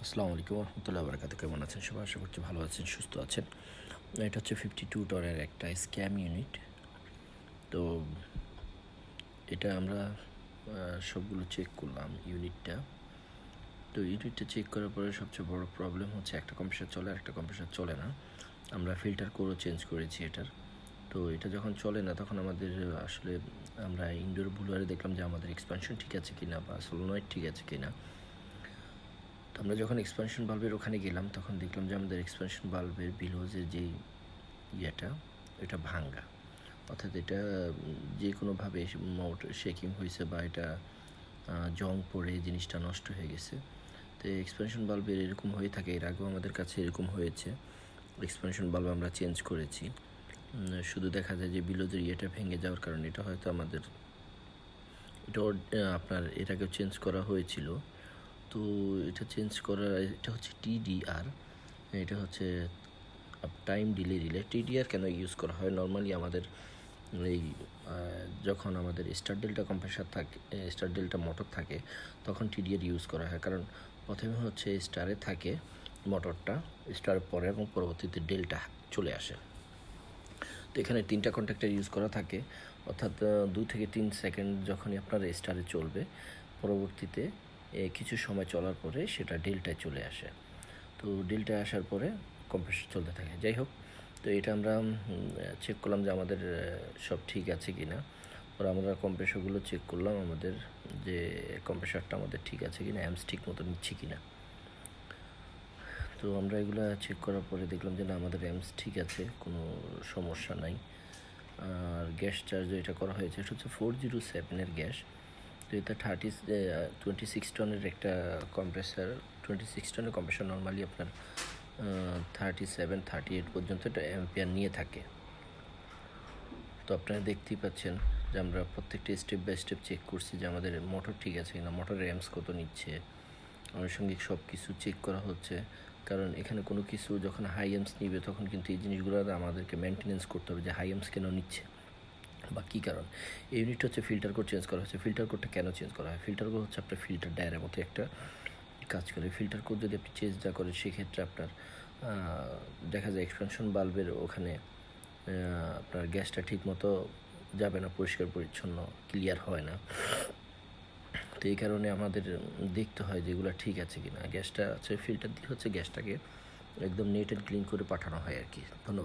আসসালামু আলাইকুম রহমতুল্লাহ বারাকাতুহু। কেমন আছেন সবাই? আশা করছি ভালো আছেন, সুস্থ আছেন। এটা হচ্ছে 52 টনের একটা স্ক্যাম ইউনিট। তো এটা আমরা সবগুলো চেক করলাম ইউনিটটা। তো ইউনিটটা চেক করার পরে সবচেয়ে বড় প্রবলেম হচ্ছে একটা কম্প্রেসার চলে আর একটা কম্প্রেসার চলে না। আমরা ফিল্টার কোরও চেঞ্জ করেছি এটার। তো এটা যখন চলে না তখন আমাদের আসলে আমরা ইনডোর বুলারে দেখলাম যে আমাদের এক্সপানশন ঠিক আছে কিনা বা সোলোনয়েড ঠিক আছে কিনা। তো আমরা যখন এক্সপানশন বাল্বের ওখানে গেলাম তখন দেখলাম যে আমাদের এক্সপানশন বাল্বের বিলোজের যেই এটা ভাঙ্গা, অর্থাৎ এটা যে কোনোভাবে মোটর শেকিং হয়েছে বা এটা জং পড়ে জিনিসটা নষ্ট হয়ে গেছে। তো এক্সপানশন বাল্বের এরকম হয়ে থাকে, এর আগেও আমাদের কাছে এরকম হয়েছে। এক্সপানশন বাল্ব আমরা চেঞ্জ করেছি, শুধু দেখা যায় যে বিলোজের ভেঙে যাওয়ার কারণে এটা হয়তো আমাদের আপনার এর আগেও চেঞ্জ করা হয়েছিল। তো এটা চেঞ্জ করা, এটা হচ্ছে টিডিআর, এটা হচ্ছে টাইম ডিলে রিলে। টিডিআর কেন ইউজ করা হয়? নর্মালি আমাদের এই যখন আমাদের স্টার ডেল্টা কম্প্রেসার থাকে, স্টার ডেল্টা মোটর থাকে, তখন টিডিআর ইউজ করা হয়। কারণ প্রথমে হচ্ছে স্টারে থাকে মোটরটা, স্টার পরে এবং পরবর্তীতে ডেল্টা চলে আসে। তো এখানে 3টা কন্ট্যাক্টর ইউজ করা থাকে, অর্থাৎ 2 থেকে 3 সেকেন্ড যখনই আপনার স্টারে চলবে, পরবর্তীতে কিছু সময় চলার পরে সেটা ডেল্টায় চলে আসে। তো ডেল্টায় আসার পরে কম্প্রেসর চলতে থাকে। যাই হোক, তো এটা আমরা চেক করলাম যে আমাদের সব ঠিক আছে কি না। পরে আমরা কম্প্রেসরগুলো চেক করলাম, আমাদের যে কম্প্রেসরটা আমাদের ঠিক আছে কি না, অ্যামস ঠিক মতো নিচ্ছে কি না। তো আমরা এগুলো চেক করার পরে দেখলাম যে না, আমাদের অ্যামস ঠিক আছে, কোনো সমস্যা নাই। আর গ্যাস চার্জ এটা করা হয়েছে, এটা হচ্ছে 407-এর গ্যাস। তো এটা 26 টনের একটা কম্প্রেসার। 26 টনের কম্প্রেসার নর্মালি আপনার 37-38 পর্যন্ত এটা অ্যাম্পিয়ার নিয়ে থাকে। তো আপনারা দেখতেই পাচ্ছেন যে আমরা প্রত্যেকটা স্টেপ বাই স্টেপ চেক করছি যে আমাদের মোটর ঠিক আছে কিনা, মোটরের অ্যাম্পস কত নিচ্ছে, আনুষঙ্গিক সব কিছু চেক করা হচ্ছে। কারণ এখানে কোনো কিছু যখন হাই অ্যাম্পস নিবে তখন কিন্তু এই জিনিসগুলো আমাদেরকে মেনটেনেন্স করতে হবে যে হাই অ্যাম্পস কেন নিচ্ছে বা কী কারণ। এই ইউনিটটা হচ্ছে ফিল্টার কোড চেঞ্জ করা হচ্ছে। ফিল্টার কোডটা কেন চেঞ্জ করা হয়? ফিল্টার কোড হচ্ছে আপনার ফিল্টার ডায়ারের মতো একটা কাজ করে। ফিল্টার কোড যদি আপনি চেঞ্জ না করেন সেক্ষেত্রে আপনার দেখা যায় এক্সপানশন বাল্বের ওখানে আপনার গ্যাসটা ঠিক মতো যাবে না, পরিষ্কার পরিচ্ছন্ন ক্লিয়ার হয় না। তো এই কারণে আমাদের দেখতে হয় যেগুলো ঠিক আছে কি না। গ্যাসটা হচ্ছে ফিল্টার দিয়ে হচ্ছে গ্যাসটাকে একদম নেট অ্যান্ড ক্লিন করে পাঠানো হয় আর কি। ধন্যবাদ।